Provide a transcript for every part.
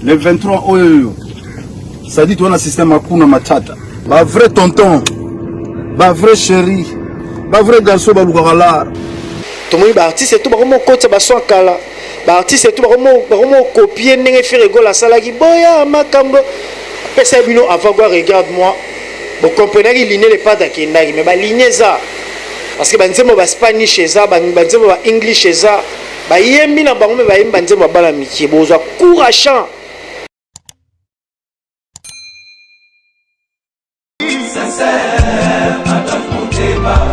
le 23 oyo ça dit toi un système akuna matata ba vrai tonton ba vrai chéri ba vrai garçon ba lukala to moi ba artiste tout ba mo kota ba so kala ba artiste tout ba mo copier ndenge Ferrego la salaki boya makambo pesa bino avant quoi regarde moi vous comprenez qu'il ligne les pas d'akendaki mais ba ligne ça parce que banzemo ba Spanish chez ça banzemo ba English chez ça ba yembi na bango me ba yembi banzemo ba la mikie bozwa courageux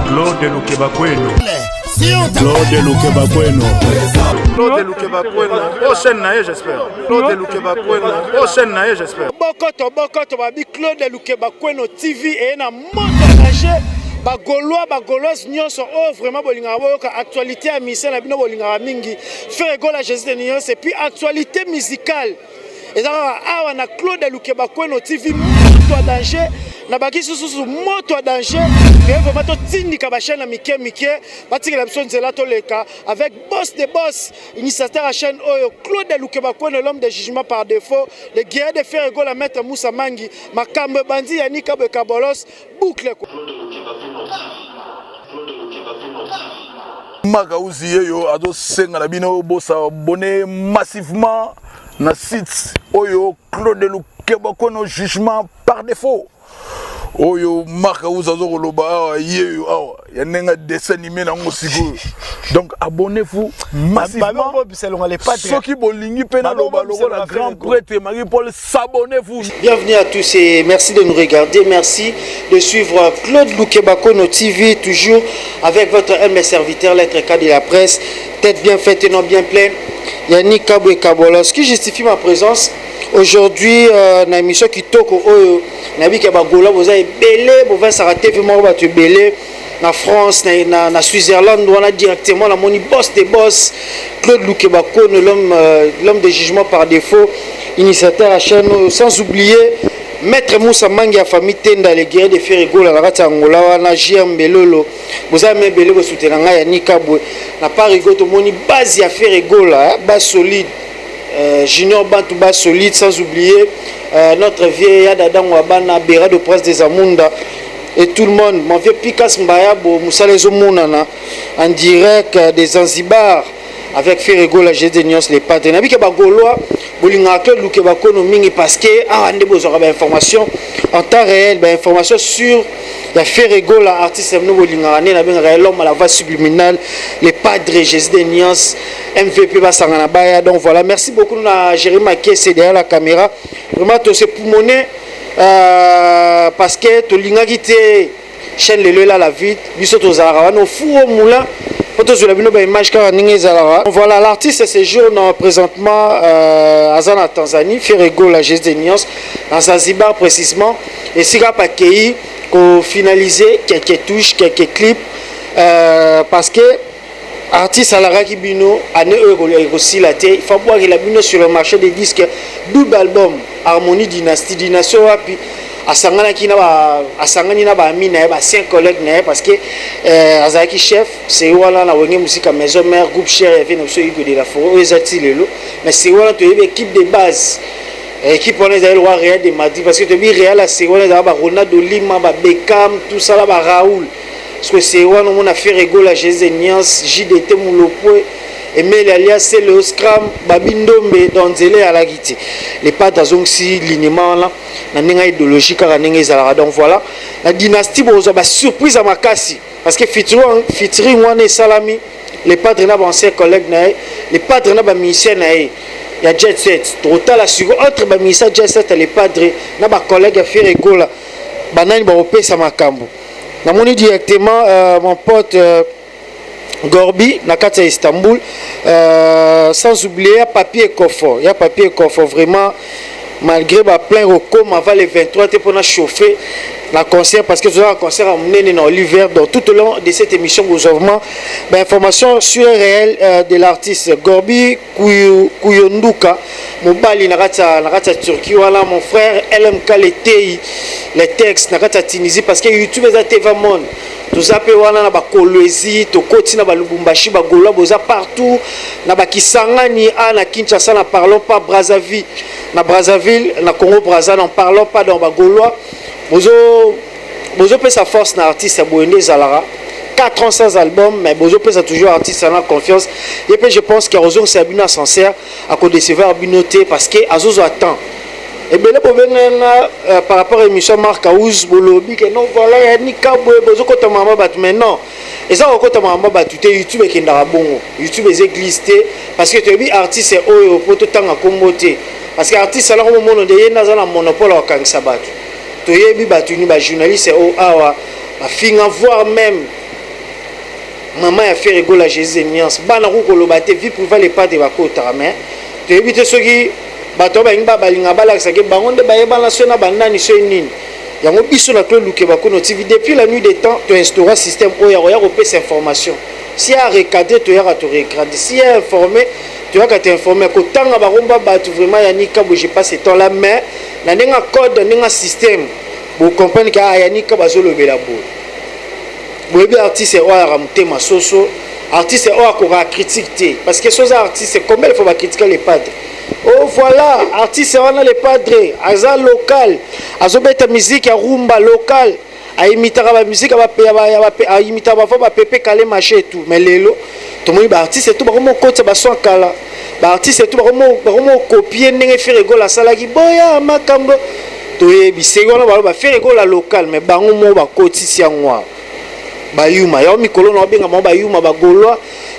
Claude Lukebakweno. Claude Lukebakweno. Claude Lukebakweno. Prochaine naïe j'espère. Claude Lukebakweno. Prochaine naïe j'espère. Bokoto babi Claude Lukebakweno TV et na monde danger ba Gauloise nyonso oh vraiment bolinga boyoka actualité à mission na bino bolinga mingi Ferrego la Jésus de Nyonso et puis actualité musicale et ça awa na Claude Lukebakweno TV moto danger na baki susu moto danger et vraiment to tindika ba chaîne mike batikela biso nzela to leka avec boss de boss initiateur à chaîne oyo Claude Lukebakweno l'homme de jugement par défaut le guerrier de Ferrego la maître Moussa Mangi makambo bandi yani Kabwe Kabolos boucle Magauzi yo ado senga na bino bosa abonné massivement na site oyo Claude Lukebakweno jugement par défaut oyo Magauzi azo loba yeyo awa ya nenga dessin animé na ngosigo donc abonnez-vous massivement ceux qui bolingi pena loba logo la grand prêtre Marie-Paul s'abonnez-vous. Bienvenue à tous et merci de nous regarder, merci de suivre Claude Lukebakweno TV toujours avec votre humble serviteur lettre K de la presse, tête bien faite et non bien pleine. Yannick Kabwe Kabolos, ce qui justifie ma présence aujourd'hui dans l'émission qui toque au Nabi Kabagola, vous avez belé, vous avez s'arrêter, vous avez belé. Na France, na Switzerland, on a directement la moni boss des boss, Claude Lukebakweno, l'homme de jugement par défaut, initiateur à chaîne, sans oublier Maître Moussa Mangi, la famille Tenda, les guerriers de Ferrego, la rata Angola, na JM Belolo, vous avez belé, vous soutenez Yannick Kabwe, na pas rigoto moni base à Ferrego, base solide, Junior Bantou base solide, sans oublier notre vieil Adam Wabana, Béra de Prince des Amunda. Et tout le monde, mon vieux Pikas Mbayabo, Moussa Lezo Mounana, en direct des Zanzibar, avec Ferrego, la Jésus de Nyonso, les patrons. Nabi Keba Gaulois, Bolinga Claude Lukebakweno Mingi, parce que, on a des informations en temps réel, des informations sur la Ferrego, l'artiste, l'homme à la voix subliminale, les padres, Jésus de Nyonso, MVP Basanganabaya. Donc voilà, merci beaucoup à Jérémy Maké, c'est derrière la caméra. Vraiment, c'est pour monnaie. Parce que tu l'as quitté chaîne le là la vie biso to zara no fou au moulin photo sur la bino ba image car ninge zara voilà l'artiste séjourne présentement à Zana Tanzanie Ferrego la Jésus de Nyonso dans Zanzibar précisément et sera pas accueilli pour finaliser quelques touches quelques clips parce que artiste à la Rakibino année aussi la tête il faut voir qu'il a bino sur le marché des disques double album Harmonie Dynastie puis asangana ki na ba asangani na ba ami na ba 5 collègues na parce que azaki chef c'est wala na wenge musique maison mère groupe cher et vient sur de la forêt ezati lelo mais c'est wala to équipe de base équipe on est allé voir Real de Madrid parce que to bi Real c'est wala ba Ronaldo Lima ba Beckham tout ça là ba Raoul parce que c'est wala on a fait Ferrego la Jésus Nyonso JDT Mulopwe et mais alias c'est le scram babindombe donzele à la guité les pas dans si linément là na ninga idéologie car ninga ezala donc voilà la dynastie bozo ba surprise à makasi parce que featuring one salami les padres na ancien collègue na les padres na ba musicien na il y a Jet Set total assure entre ba musicien Jet Set les padres na ba collègue Ferrego là banani ba opesa makambo na moni directement mon pote Gorbi, Nakata Istanbul, sans oublier papier coffre. Il y a papier coffre vraiment, malgré plein recours, avant les 23, tu peux chauffer la concert parce que tu as un concert à mener dans l'hiver. Donc tout au long de cette émission, vous avez information sur réel de l'artiste Gorbi Kuyonduka, Mobali Nakata Turquie, voilà mon frère LMK les textes Nakata Tunisie parce que YouTube est à TV Monde. Tout wana na ba Kolwezi to koti na ba Lubumbashi ba Gola boza partout na ba Kisangani na Kinshasa na parlons pas Brazzaville na Brazzaville, na Congo Brazza, n'en parlons pas dans ba Gaulois. Bozo peut sa force na artiste Boende Zalara. 4 ans sans album, mais Bozo peut toujours artiste en confiance. Et puis je pense que Rozo c'est abino sincère à cause de sévère abinoté parce que Azozo attend. Et bien là par rapport à l'émission Marc Aouz Bolobi que non voilà ya ni kabwe Bozo kota mama bat mais non. Et ça kota mama bat tout YouTube et kindara bongo. YouTube est glisté parce que tu es artiste et oyo poto tanga komboté. Parce que artiste alors au moment de yena za na monopole au kangisa batu. Tu yebi batu ni ba journaliste o awa ba finga voir même maman a fait rigoler à Jésus Niance bana ko kolobate vie privée les pas de ba kota mais tu yebi te soki bato ba balinga balakisa ke bango nde bayeba na sona banani so nini yango biso na Claude Lukebako TV depuis la nuit des temps tu instaurer système oya oya ko pesa information si a recadrer tu yaka to recadrer si a informé tu yaka te informer ko tanga ba romba bato vraiment yanika bo j'ai pas ce temps là mais na nenga code nenga système vous comprenez que yanika bazolo bela bo boyebi artiste oya ramtema soso artiste oya ko critiquer parce que ces artistes combien il faut ba critiquer les padres. Oh voilà, artiste on a les padres, aza local, azobeta musique à rumba local, a imitara ba musique a imitara ba pepe calé marché tout, mais lelo, tout le monde artiste tout ba comment côté ba son kala, ba artiste tout ba comment copier ndenge faire rigolo la sala ki boya makambo, to yebi segola ba faire rigolo la local, mais bango mo ba côté si ngwa. Ba yuma, ya mikolo na benga mo ba yuma ba golois,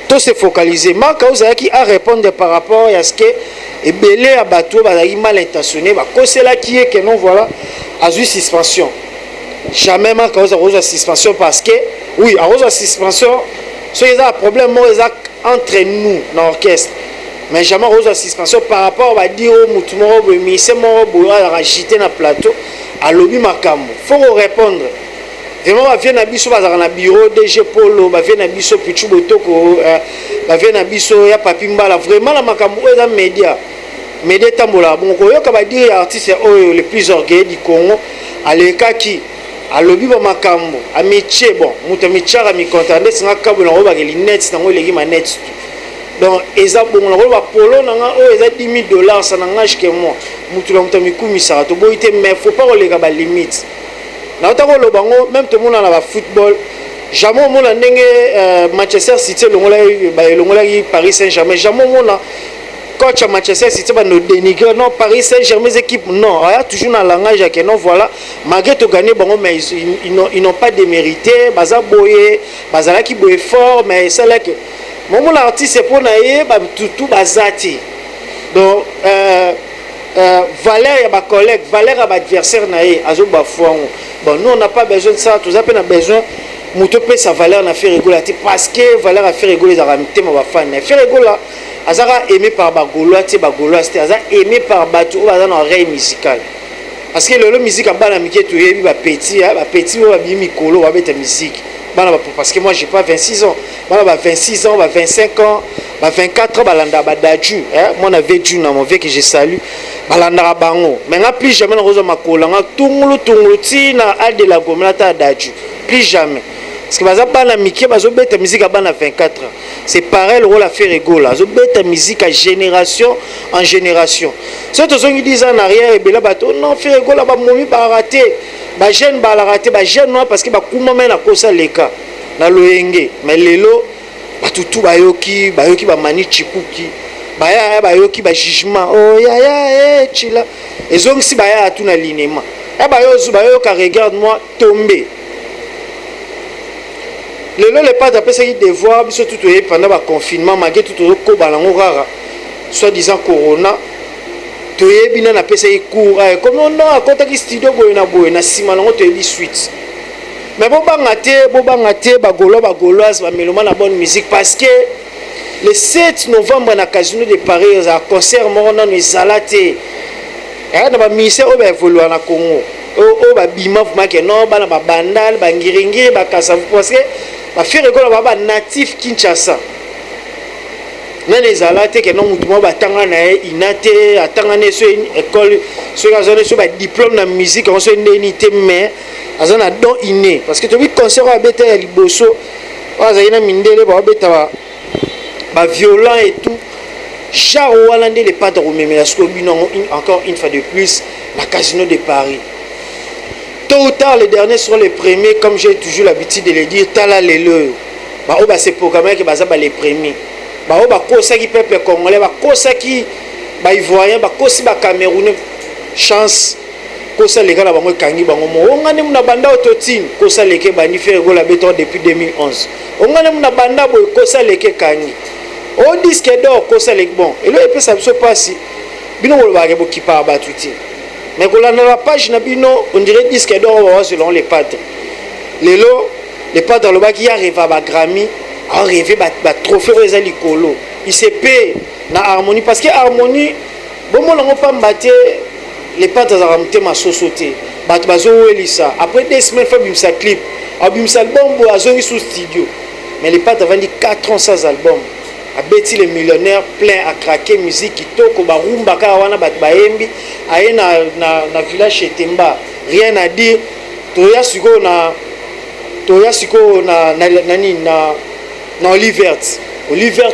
tout se focaliser. Marc Aouzaki qui a répondre par rapport à ce que et belé à bateau mal intentionné va causer là qui est que non voilà à une suspension jamais Marc Aouzaki suspension parce que oui à une suspension ce qui est un problème entre nous dans l'orchestre mais jamais à une suspension par rapport à dire au moutoumoro mais c'est mon boulot à agiter dans plateau à lobby makambo faut répondre vraiment va venir na biso bazaka na bureau DG Polo va venir na biso Pichu Botoko va venir na biso ya Papi Mbala vraiment la makambo eza média tambola bon ko yoka ba dire artiste oyo le plus orgueilleux du Congo aleka ki alobi ba makambo a métier bon muta michara mi contender singa kabo na ba ke net na ngo legi manet donc eza bon na ba polo na nga oyo eza $10,000 ça na ngage que moi mutu la muta mikumisa to boite mais faut pas relega ba limite. Na otako lo bango même tout le monde na ba football jamais mon ndenge Manchester City longola Paris Saint-Germain jamais mon coach à Manchester City va nous dénigrer non Paris Saint-Germain équipe non il y a toujours un langage que non voilà malgré tout gagner bango mais ils n'ont pas démérité baza boye bazala ki boye fort mais c'est là que mon artiste pour naie ba tout bazati donc valeur ya ba collègue valeur ya ba adversaire naie azo ba fouango. Bon, nous on n'a pas besoin de ça, tout ça on a besoin muto pe sa valeur na faire rigoler parce que valeur a faire rigoler za ramite ma fan na faire rigoler azara aimé par ba Gaulois ti ba Gaulois c'était azara aimé par batu ba dans oreille musicale parce que le musique a bana mike to yebi ba petit ba bi mikolo ba beta musique bana ba parce que moi j'ai pas 26 ans bana ba 26 ans ba 25 ans ba 24 ans balanda ba daju moi na veju na mon vieux que je salue balanda bango mais nga plus jamais na rozo makola nga tungulu tina ade la gomnata daju plus jamais parce que baza bana mike bazo beta musique a bana 24 ans c'est pareil le rôle à faire rigoler bazo beta musique à génération en génération surtout ceux qui disent en arrière et bela bato non faire rigoler ba momi ba raté ba jeune ba la raté ba jeune non parce que ba kuma mena kosa leka na loyenge mais lelo batutu bayoki ba mani chipuki baya bayoki ba jugement oh ya chila ezong si baya tuna linema bayoka regarde moi tomber lelo les pas d'après qui devoir biso tout pendant ba confinement malgré tout ko balango rara soit disant corona toyebi na pesa cours comme non à côté qui studio boye na sima lango toyebi suite mais bo bangate ba gauloise ba meloma na bonne musique parce que le 7 novembre na Casino de Paris à concert morona no ezalate na ba ministère ba évoluer na Congo o ba bima vraiment que non bana ba bandal ba ngiringiri ba kasa parce que ba faire rigolo ba natif Kinshasa na ezalate que non mutu mo ba tanga na inate atanga ne so école so ga zone so ba diplôme na musique on so ndénité mais azana don inné parce que tu vis concert à beta ya liboso azana mindele ba beta ba violent et tout Genre Hollande les pas de Romé encore une fois de plus la Casino de Paris. Tôt ou tard, les derniers seront les premiers, comme j'ai toujours l'habitude de le dire. Tala lelo. Bah oh c'est programmé que baza les premiers. Bah oh kosa qui peuple congolais, bah kosa qui bah ivoirien, bah kosi bah camerounais. Chance kosa les gars là bango kangi bango mo. Ongane muna banda ototine kosa leke bani faire gola béton depuis 2011. Ongane muna banda boy kosa leke kangi. Au disque d'or kosa leke bon. Et là il peut ça se passer. Bino le bagay bo ki pa batuti. Mais quand on a la page Nabino, on dirait disque d'or selon les padres. Les padres dans le bas qui arrivent à Grammy, ont rêvé à trophée aux Alicolo. Il se paye dans Harmonie parce que Harmonie, bon, on n'a pas battu les padres dans la ma société. Après 2 semaines, il fait un clip. Il fait un album pour aller sous studio. Mais les padres ont vendu 4 ans sans album. A Betty les millionnaires plein à craquer musique qui toko ba rumba kawana bat baembi aye na village chez Temba rien à dire toya siko na Olivert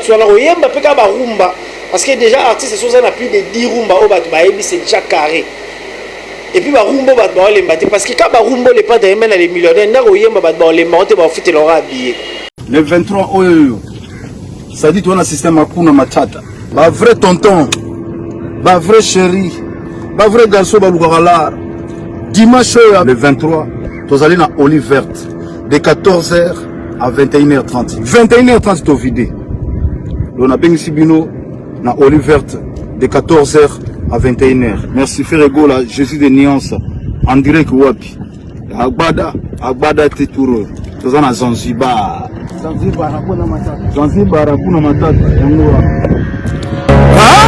tu na oyemba peka ba rumba parce que déjà artiste sont na plus de 10 rumba au bat baembi c'est déjà carré et puis ba rumba bat ba lemba parce que quand ba rumba les pas de les millionnaires na oyemba bat ba lemba te ba foutre leur habillé le 23 oyo ça dit toi un système à kuna matata ba vrai tonton ba vrai chéri ba vrai garçon ba lukala dimanche le 23 tu allez na Olive Verte de 14h à 21h30 21h30 to vidé on a bien sibino na Olive Verte de 14h à 21h merci Ferrego là Jésus de Nuance en direct wapi agbada teturo tu na Zanzibar Zanzibar hakuna matata yango.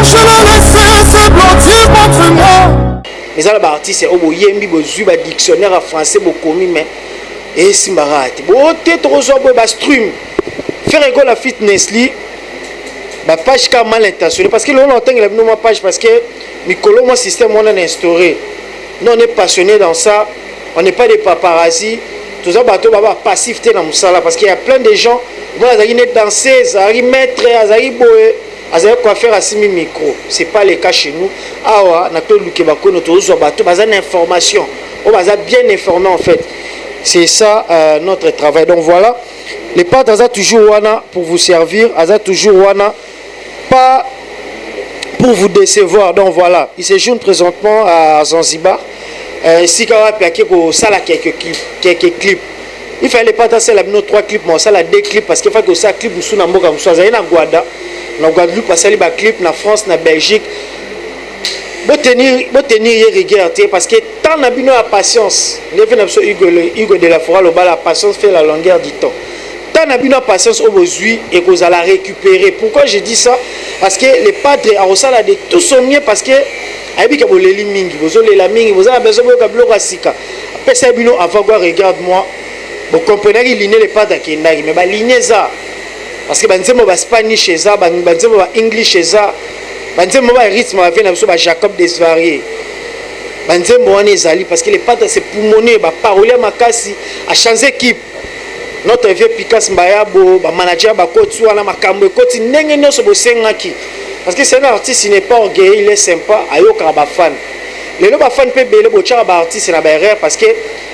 Je me laisse blottir contre moi. Les artistes au yembi bozu ba dictionnaire en français bo komi mais et simbarate. Bo te trozo bo ba stream. Faire école la fitness li ba page ka mal intentionné parce que l'on entend la ma page parce que Mikolo mon système on a instauré. Nous on est passionné dans ça, on n'est pas des paparazzi. Tout ça bateau baba passivité dans musala parce qu'il y a plein de gens vont aller danser, aller mettre, aller boire, aller quoi faire à simi micro. C'est pas le cas chez nous. Ah na to lukebako no to zo bateau bazan information. On va bien informé en fait. C'est ça notre travail. Donc voilà, les pattes aza toujours wana pour vous servir, aza toujours wana pas pour vous décevoir. Donc voilà, il se joue présentement à Zanzibar. Si quand on a quelques clips, il fallait pas tasser la 3 clips, mais ça la 2 clips parce qu'il faut que ça clip sous na mboka muso azali na Guada, na Guadeloupe passer ba clip na France na Belgique. Bo tenir rigueur parce que tant na bino la patience, les fait na Hugo de la Forêt le bas la patience fait la longueur du temps. Tant na bino patience au besoin et que vous allez récupérer. Pourquoi je dis ça? Parce que les padres a resala de tout son mieux parce que ayebi ka boleli mingi bozolela mingi bozala besoin boyoka biloko ya sika apesa bino avant quoi regarde-moi vous comprenez que ligne les pas d'acendaki mais baligne eza parce que banzembo ba Spanish eza banzembo ba English eza banzembo ba rythme ba vient na Jacob Desvarieux banzembo wana ezali parce que les pas c'est pulmoner ba parole makasi a changer équipe notre vieux Picasso Mbayabo ba manager ba koti wana makambo ekoti ndenge nyonso bosengaki. Parce que c'est un artiste, il n'est pas orgueilleux, il est sympa, ayoka ba fan. Les loba fan peut belé bocha ba artiste na ba erreur parce que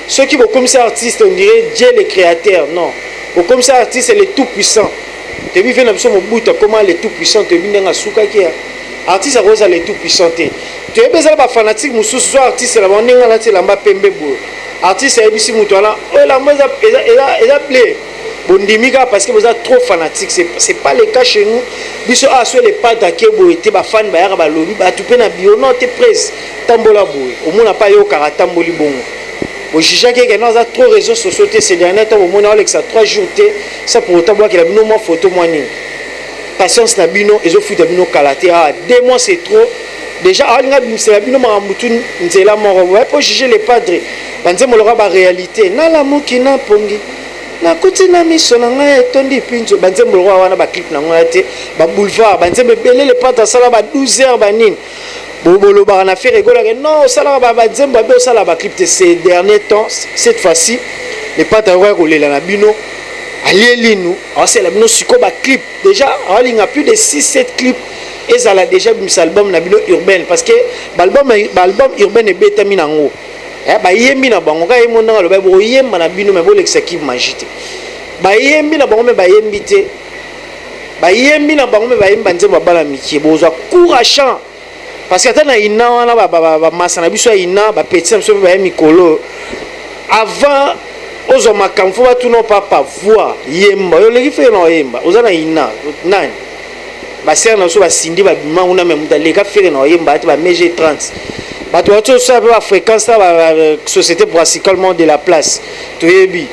ceux qui vont comme ça artiste on dirait Dieu le créateur, non. Bon comme ça artiste c'est le tout puissant. Tu vu fait na biso mobuta comment le tout puissant te binga suka ki artiste a rosa le tout puissant. Tu es besoin ba fanatique mususu artiste la bonenga la lamba pembe bo. Artiste a bisi mutu ala oh la moza eza play. Bondimika parce que vous êtes trop fanatique, c'est pas le cas chez nous. Biso a sur les pas d'akebo était ba fan ba yaka ba lobi ba tupé na bio non te presse tambola boy. Au moins n'a pas yo kara tamboli bon. Au jija que nous a trop réseaux sociaux ces derniers temps au moins Alex a 3 jours ça pour autant boire qu'il a bino moi photo moi ni. Patience na bino et zo futa bino kalaté 2 mois c'est trop. Déjà alinga bimsela bino ma mutu nzela moro. Ouais pour juger les padres. Banzemo lora ba réalité na la mukina pongi. Na kuti na miso na ngai etondi pinzo banzembo roi wana ba clip na ngai te ba boulevard banzembe belé les pata sala ba 12h banine bobolo ba na faire rigola non sala ba banzembo ba sala ba clip ces derniers temps cette fois-ci les pata roi kolela na bino alieli nous c'est la bino siko ba clip déjà alinga plus de 6 7 clips et ça a déjà mis album na bino urbaine parce que album urbaine est bétami nango ba yembi na bango ka yembo ndanga lo ba bo yemba na bino me bo l'exécutif magite ba yembi na bango me ba yembi te ba yembi na bango me ba yemba nzemba bala mikie bozwa courage parce que atana ina wana ba masana biso ina ba petit biso ba mikolo avant ozo makamfo ba tuno papa voix yemba yo leki fe na yemba ozana ina nani ba ser na so ba sindi ba bima una me muta leka fe na yemba ati ba mg 30 ba to to ça ba fréquence ba société principalement de la place to yebi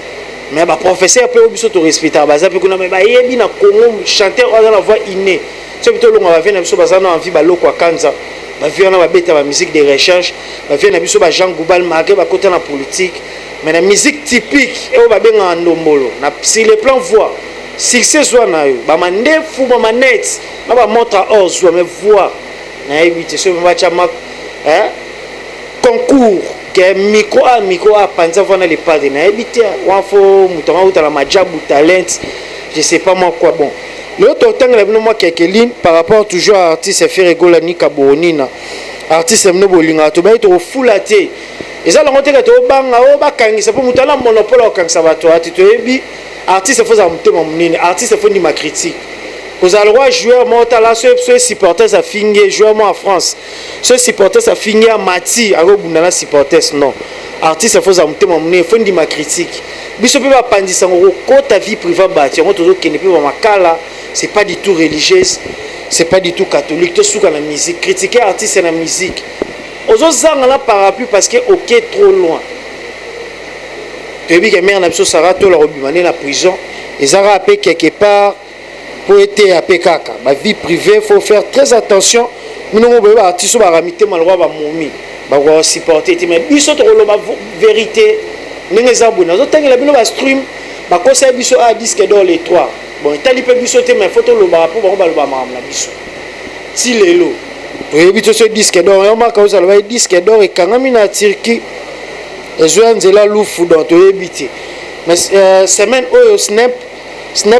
mais ba professeur pe obiso to respecter ba za pe kuna me ba yebi na Congo chanteur oza na voix innée c'est plutôt longa ba vena biso ba za na envie ba lokwa kanza ba vient na ba beta ba musique de recherche ba vient na biso ba Jean Goubal marqué ba côté na politique mais la musique typique et ba benga ndombolo na sur le plan voix succès soit na yo ba mandefu ba manette na ba montre à or soit mais voix na éviter ce va chama concours que micro a panza vona les padres na éviter wa fo mutama utala majabu talent je sais pas moi quoi bon l'autre temps là moi quelques lignes par rapport toujours à artiste Ferego la Nika Bonina artiste mno bolinga to ba to fulaté eza la ngote to banga o bakangisa po mutala monopole o kangisa bato ati to ebi artiste faut za mutema munene artiste faut ni ma critique vous allez voir joueur motala ce supporters a fingé joueur moi en France ce supporters a fingé à Mati a bundana supporters non artiste faut za mutema munene faut ni ma critique biso pe ba pandisa ngo ko ta vie privée bati ngo tozo kene pe ba makala c'est pas du tout religieuse c'est pas du tout catholique to suka na musique critiquer artiste na musique ozozanga la parapluie parce que ok trop loin tu que mère na biso Sarah to la robimane na prison et Zara a quelque part pour être à kaka ma vie privée faut faire très attention minongo ba artiste ba ramité malwa ba momi ba ko supporter mais biso to lo ba vérité ninga zabuna zo tangela bino ba stream ba ko sa biso a disque d'or les trois bon tali pe biso te mais photo lo ba pour ba lo ba mam na biso ti lelo oui, puis ce disque d'or, on a causé le disque d'or et quand on a Turquie, les gens de la loufou dans tout habité. Mais semaine où snap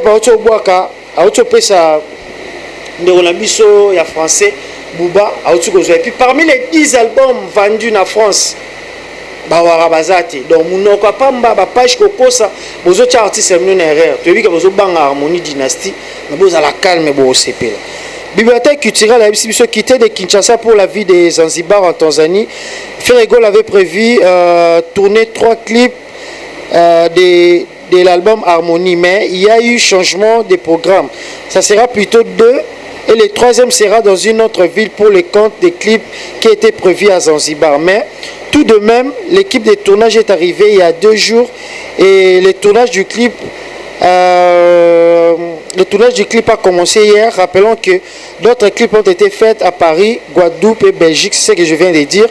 à autre boaka, à autre pesa, on a biso ya français, Bouba, à autre chose. Et puis parmi les 10 albums vendus en France, bawara bazati. Donc mon okapamba ba page kokosa, bozo cha artiste une erreur. Tu vois que bozo banga harmonie dynastie, mais bozo à la calme bo CP. Bibliothèque culturelle a quitté de Kinshasa pour la vie des Zanzibar en Tanzanie. Ferego avait prévu tourner 3 clips de l'album Harmonie, mais il y a eu changement de programme. Ça sera plutôt 2 et le 3e sera dans une autre ville pour le compte des clips qui étaient prévus à Zanzibar. Mais tout de même, l'équipe de tournage est arrivée il y a 2 jours et le tournage du clip a commencé hier. Rappelons que d'autres clips ont été faits à Paris, Guadeloupe et Belgique, c'est ce que je viens de dire.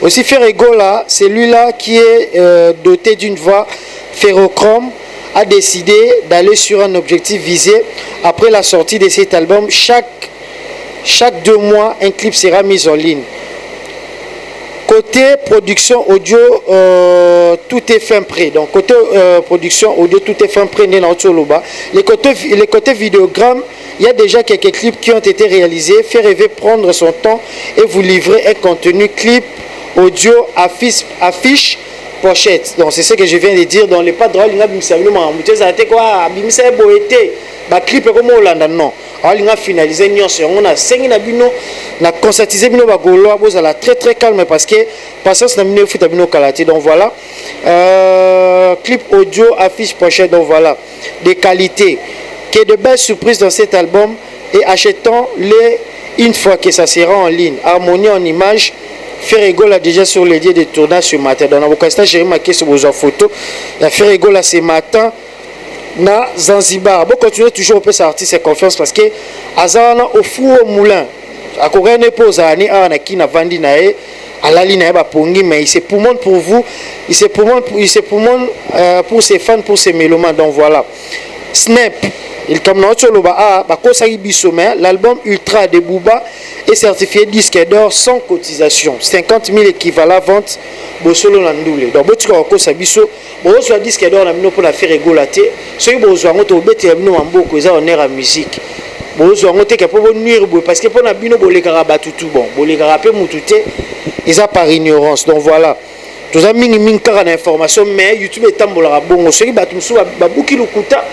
Aussi Ferego là, celui-là qui est doté d'une voix ferrochrome, a décidé d'aller sur un objectif visé. Après la sortie de cet album, chaque 2 mois, un clip sera mis en ligne. Côté production audio, tout est fin prêt. Donc côté production audio, tout est fin prêt. Les côtés vidéogramme, il y a déjà quelques clips qui ont été réalisés. Fait rêver prendre son temps et vous livrer un contenu clip audio, affiche, pochette. Donc c'est ce que je viens de dire. Dans les pas drôles, il y a un clip comme Hollande, non. On a finalisé, on a saigné na conscientisé bino ba golo boza la très calme parce que patience na bino futa bino kalaté. Donc voilà, clip audio, affiche, pochette. Donc voilà, des qualités, qu'il y ait de belles surprises dans cet album et achetons-les une fois que ça sera en ligne. Harmonie en image. Ferego là déjà sur les lieux de tournage ce matin. Dans la casting, j'ai remarqué sur vos photos. La Ferego là ce matin na Zanzibar. Bon, continuez toujours à faire artiste confiance parce que Azana au four au moulin. À Corée ne pose à Ani à qui n'a vendu nae à la ligne à Pongi, mais il se poumon pour vous, il se poumon pour ses fans, pour ses mélomanes. Donc voilà. Snap. Il comme notre loba l'album Ultra de Booba est certifié disque d'or sans cotisation. 50 000 équivalents vente Bosolo Nandoule. Donc si vous avez un disque d'or pour la faire régulater, si vous avez un disque d'or en musique, bozo ngote ke po nuire parce que pour na bino bolekara batutu bon bolekara pe mutute eza par ignorance. Donc voilà, tous mingi mingi kaka na information mais YouTube etambola bongo soki batu musu babuki lukuta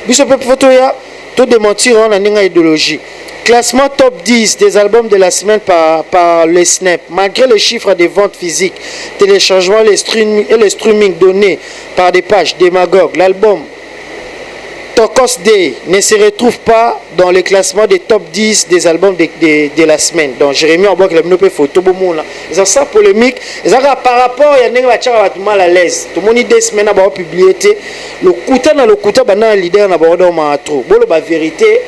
biso pe photo ya to démentir en ninga idéologie. Classement top 10 des albums de la semaine par le Snap. Malgré les chiffres des ventes physiques, téléchargements et les streaming donnés par des pages démagogues, l'album Tokos Day ne se retrouve pas dans le classement des top 10 des albums de la semaine. Donc Jérémy Orboc, il a mis une photo. Ils ont ça polémique. Ils ont par rapport à tout mal à l'aise. Tout le monde 2 semaines à publié. Le Kouta dans le Kouta, un leader n'a pas trop. Bon, la vérité,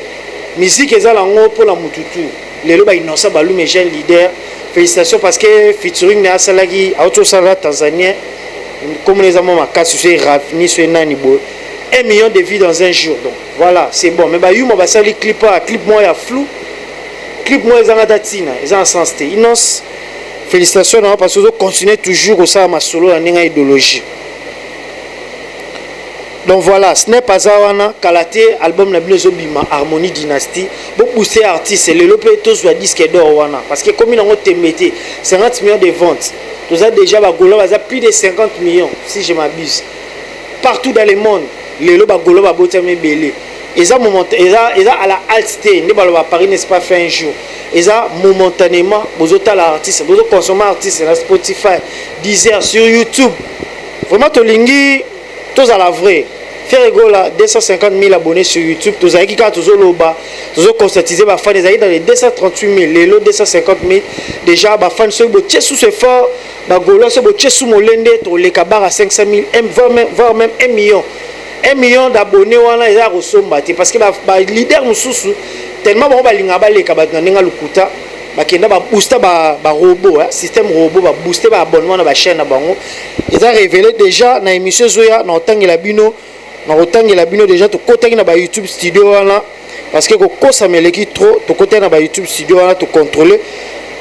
musique est là pour la Mututu. Les lois innocents, mais j'ai un leader. Félicitations parce que featuring n'est Salagi, Autosara Tanzanien, comme les amants ma casse sur Rafni sur Nanibo. 1 million de vues dans un jour. Donc voilà, c'est bon. Mais bah, you m'a passé les clips, clip moi il y a flou. Clip moi ils ont la datina, ils ont un sens. Innocent. Félicitations parce que vous continuez toujours au sein de ma solo en idéologie. Donc voilà, ce n'est pas ça, Kalate, album na bino zobima Harmonie Dynasty, pour pousser artistes, le lopé tous soit disque d'or wana parce que comme ils ont été 50 millions de ventes. Tout ça déjà bagolo, ça plus de 50 millions si je m'abuse. Partout dans le monde, les lots bagolo ba botamé belé. Et ça à la halte stage, ne ba Paris n'est pas fait un jour. Et ça momentanément, vous êtes l'artiste, vous consommez artiste sur Spotify, Deezer, sur YouTube. Vraiment to lingi tous à la vraie. Faire là 250 000 abonnés sur YouTube. Tous avec qui quand tous au loba, tous constatisé ba fans des dans les 238 000, les lots 250 000. Déjà ba fans sur botier sous ce fort, ba golo sur botier sous molende, to les kabar à 500 000, voire même 1 million. 1 million d'abonnés wana ils a resomba parce que ba leader mususu tellement ba linga ba les kabanga ninga lukuta ba kenda ba booster ba robot système robot ba booster ba abonnement na ba chaîne na bango. Ils a révélé déjà na émission zoya na otangela bino déjà to kotangi na ba YouTube studio wana parce que ko kosa meleki trop to kotangi na ba YouTube studio wana to contrôler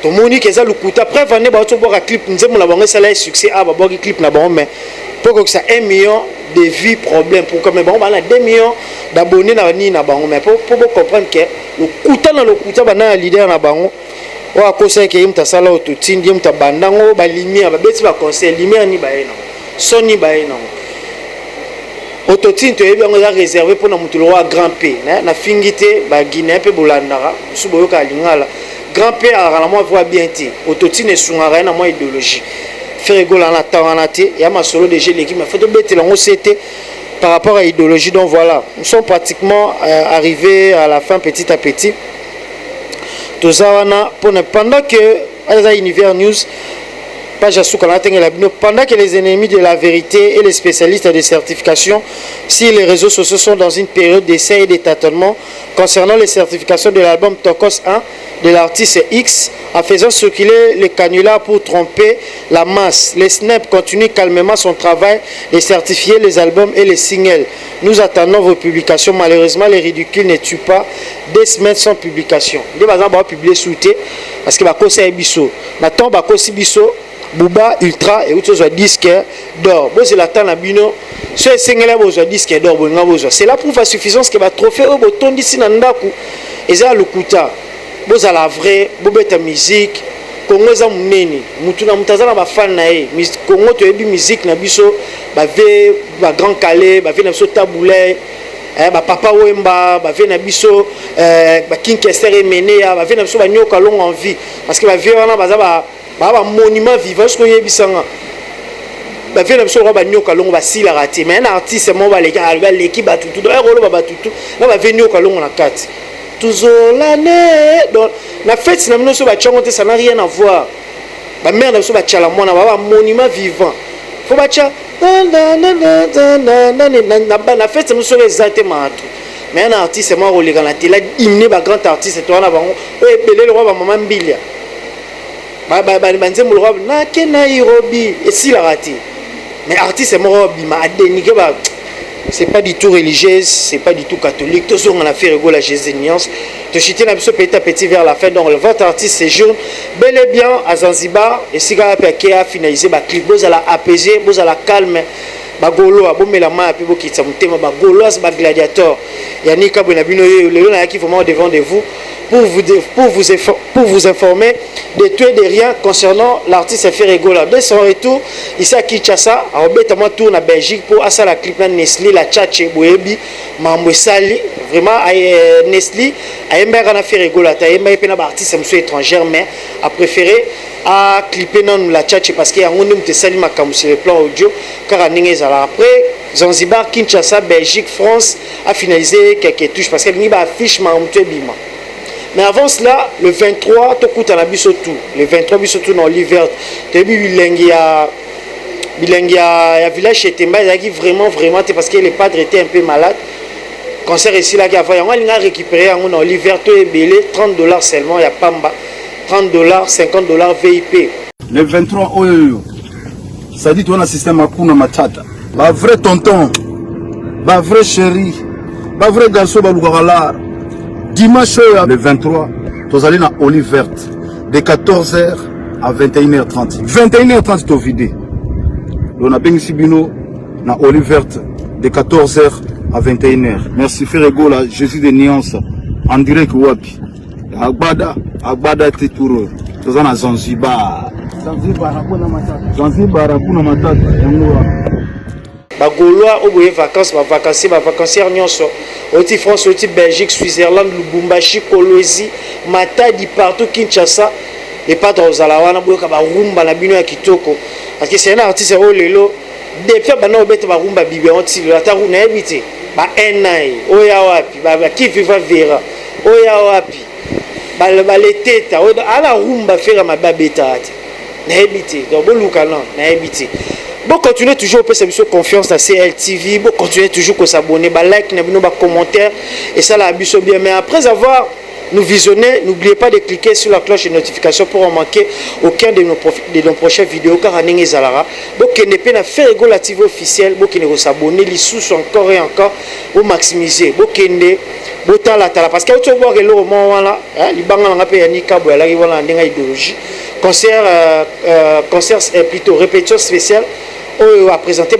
to moni que ça lukuta après vendre ba to boka clip nzemo la bango ça la succès ba boki clip na bango mais pour que ça 1 million de vues problème pour comme bon on a 2 millions d'abonnés na ni na bango mais pour comprendre que le kuta na le kuta bana leader na bango wa kosa ke imta sala otutindi imta bandango ba lumière ba beti ba conseil lumière ni ba ena soni ba ena autotune to yebi nga réservé pour na mutulo wa grand P na fingité ba Guinée pe bolandara suboyo ka lingala grand P a la moi voit bien ti autotune e sungara na moi idéologie faire rigoler en attendant il y a ma solo de l'équipe mais faut te bête là c'était par rapport à l'idéologie. Donc voilà, nous sommes pratiquement arrivés à la fin petit à petit. Tout ça pendant que à Univers News pendant que les ennemis de la vérité et les spécialistes de certification, si les réseaux sociaux sont dans une période d'essai et de tâtonnement concernant les certifications de l'album Tokos 1 de l'artiste X, en faisant circuler les canulars pour tromper la masse, les Snap continuent calmement son travail de certifier les albums et les singles. Nous attendons vos publications. Malheureusement, les ridicules ne tuent pas 2 semaines sans publication. Des bazar va publier sous thé parce que bako c'est biso. Maintenant bako si biso Bouba Ultra et autres disques d'or. Bon, c'est la temps à bino. C'est single besoin disque d'or. C'est la preuve à suffisance que va trophée au bouton d'ici nandaku. Et ça le kuta. Bon, c'est la vraie. Bobeta musique. Congo za muneni. Mutuna mutazana ba fan na e. Congo to ebi musique na biso. Ba ve ba Grand Calais. Ba ve na biso Taboulay. Ba Papa Wemba. Ba ve na biso. Ba King Kester Emenea. Ba ve na biso ba Nyoka Long en vie. Parce que ba ve wana ba za ba un monument vivant ce qu'on y a bisanga ba fait la chose ba nyoka longo ba sila raté mais un artiste mo ba l'équipe ba tout un rôle ba tout na ba venir nyoka longo na carte toujours l'année donc la fête na minoso ba tchangote ça n'a rien à voir ba mère na so ba tchala mona ba monument vivant faut ba tcha na fête na so exactement mais un artiste mo rôle na télé hymne ba grand artiste toi na bango e belé le roi ba maman Mbilia banze mulrob na ke Nairobi et si la raté mais artiste mort bima a dénigré c'est pas du tout religieuse c'est pas du tout catholique tout on a fait rigoler la Jésus-Niance te chiter na petit à petit vers la fin donc votre artiste séjourne bel et bien à Zanzibar et si gars a finalisé ba clip vous à la apaiser vous à la calme bagolo abomela ma pe bokitsa mutema bagolo as gladiateur yani kabwe na bino lelo na yaki vraiment devant de vous pour vous informer de tout et de rien concernant l'artiste Ferregola. Dès son retour ici à Kinshasa, à Obetama tour na Belgique pour asa la clip na Nestlé la Tchatche Boyebi Mamwesali vraiment Nestlé a embera na Ferregola ta embera pe na artiste monsieur étranger mais a préféré à clipper dans la Tchatche parce qu'il y a un monde de sali makamou sur le plan audio car à Ningezala après Zanzibar, Kinshasa, Belgique, France a finalisé quelques touches parce qu'il y a affiche Mamouté Bima. Mais avant cela, le 23, tu écoutes à la Bissotou. Le 23, Bissotou dans l'hiver. Tu as vu, il y a un village chez Temba, il y a vraiment, parce que les padres étaient un peu malades. Concert ici, là, il y a récupéré dans l'hiver, tu es belé, $30 seulement, il y a Pamba. $30, $50 VIP. Le 23, ça dit, tu as un système à Kuna Matata. Bah, vrai tonton, bah, vrai chéri, bah, vrai garçon, bah, l'ougarala. Dimanche le 23, tu allé dans Olive Verte de 14h à 21h30. 21h30 tu vidé. On a bien ici bino dans Olive Verte de 14h à 21h. Merci Ferregola, Jésus de Nuance en direct wapi. Agbada Titouro. Tu as Zanzibar. Zanzibar hakuna matata. Bagolois au bout vacances nyonso oti France oti Belgique Switzerland Lubumbashi Kolwezi Matadi partout Kinshasa et pas dans Zalawana boyoka ba rumba na bino ya kitoko parce que c'est un artiste au lelo depuis bana obeta ba rumba bibi oti la taru na ebité ba enai oya wapi ba qui viva vera oya wapi ba le teta ala rumba fera mababeta ati na ebité donc boluka non na ebité. Bon, continuez toujours à faire confiance à CLTV. Bon, continuez toujours à s'abonner, like, commentaire et ça la abuse bien. Mais après avoir nous visionné, n'oubliez pas de cliquer sur la cloche de notification pour en manquer aucun de nos prochaines vidéos. Car Aninge Zalara, bon, qui n'est pas faire la TV officielle, bon, qui ne s'abonner, les sous encore et encore, pour maximiser. Bon, qui n'est pas la tala parce que tu vois que le moment là, les banques n'ont pas yanni kabo, là ils vont la idéologie. Concert plutôt répétition spéciale. On a présenté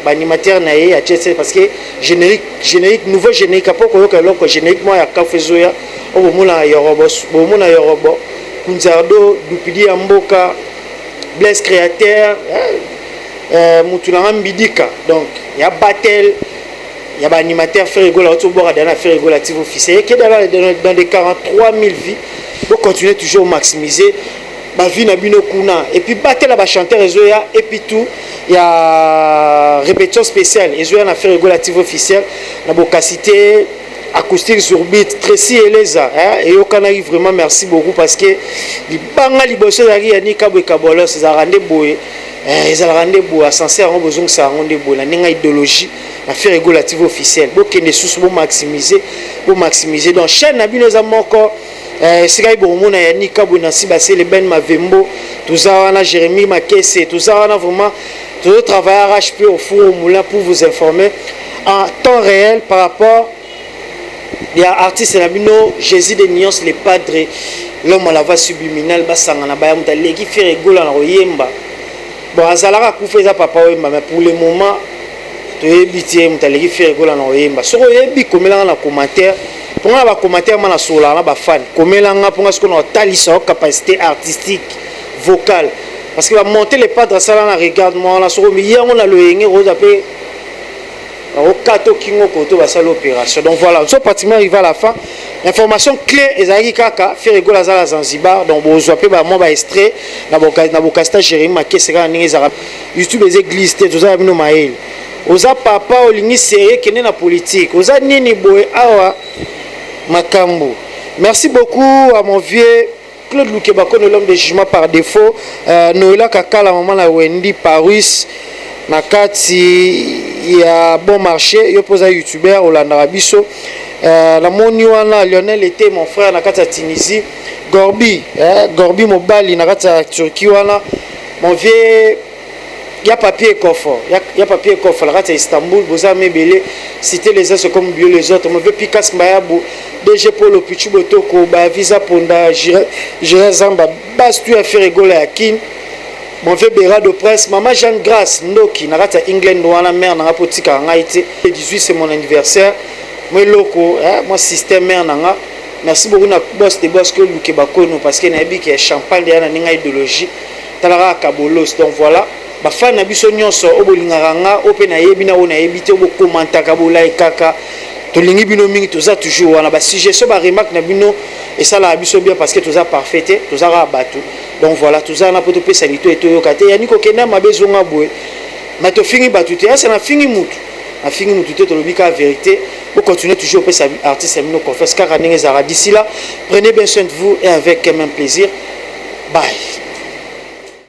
animateur naé à Tchèque parce que générique nouveau générique après que générique moi à Kafezoya au mona Yorobo Kunzardo Dupidi Amboka Blaise Créateur Mutulanga Mbidika donc il y a battle il y a animateur Ferregola autobord dans la Ferregola TV officielle qui est dans des 43 000 vies pour continuer toujours à maximiser ma vie na bino kuna et puis battre la chanteur Ezoya et puis tout il y a répétition spéciale Ezoya na Ferregola TV officielle na bocacité acoustique sur beat Tracy Eleza et okana vraiment merci beaucoup parce que li banga liboso ya yani kabwe kabolo c'est rende boye ils ont rendu boye sincère on besoin que ça rende boye na ninga idéologie na Ferregola TV officielle bokende sous pour maximiser donc chaîne na bino za moko Sigai Boromona yani Kabuna Sibase le Ben Mavembo tout ça on a Jérémy Makesse tout ça on a vraiment tout le travail arraché au four au moulin pour vous informer en temps réel par rapport il y a artiste Nabino Jésus de Nuance les padres l'homme à la voix subliminale basangana bayamuta leki Ferregola na oyemba bon azalaka kufeza papa oyemba mais pour le moment to ebitié mutaleki Ferregola na oyemba soko yebi komela na commentaire. Pour les commentaires, je suis fan. Comment on a talisa capacité artistique, vocale. Parce que monter les pas de ça, regarde-moi, on a le au kato kingo koto basala opération. Donc voilà, on est pratiquement arrivé à la fin. Information clé ezaki kaka Ferregola za Zanzibar. Donc bozwa pe ba mo ba extrait na bokasta Jérémy Makeseka ningi za YouTube les églises te toza bino mail. Oza papa olingi sérieux kene na politique. Oza nini boy awa Makambo. Merci beaucoup à mon vieux Claude Lukebako, l'homme de jugement par défaut. Noëlla Kaka, la maman la Wendy Paris. Nakati, il y a bon marché. Il y a un youtubeur au Landarabiso. La Moniwana, Lionel était mon frère Nakata Tunisie. Gorbi, Gorbi Mobali, Nakata Turquie. Mon vieux. Il y a papier coffre, il y a papier coffre, la rate à Istanbul, vous avez belé, citer les uns comme bio les autres, mon vieux Picasso Mayabu, DG Polo Pichubotoko, Visa Ponda, Jéré Zamba, Bastu à Ferregola à Kin, mon vieux Béra de presse, maman Jean Grasse, Ndoki, Narata England, Douana, mère, Nanga Potika, Ngaïti. Le 18, c'est mon anniversaire. Moi, loco, moi, système, mère, Nanga. Merci beaucoup, na boss de boss que Luke Bakono, parce qu'il y a un champagne derrière la idéologie. Talara Kabolos, donc voilà. Ba fan na biso nyonso obolinganga open na yebina ona yebite obo commenter kabola ekaka to lingi bino mingi toza toujours wana ba sujet so ba remarque na bino et ça la biso bien parce que toza parfait toza rabatu donc voilà toza na poto pesa lito eto yokate yani ko kenda mabezonga boye na to fingi batute ça na fingi mutu na fingi mutu te to lobika vérité pour continuer toujours pesa artiste amino confesse car ndenge zara d'ici là prenez bien soin de vous et avec même plaisir bye.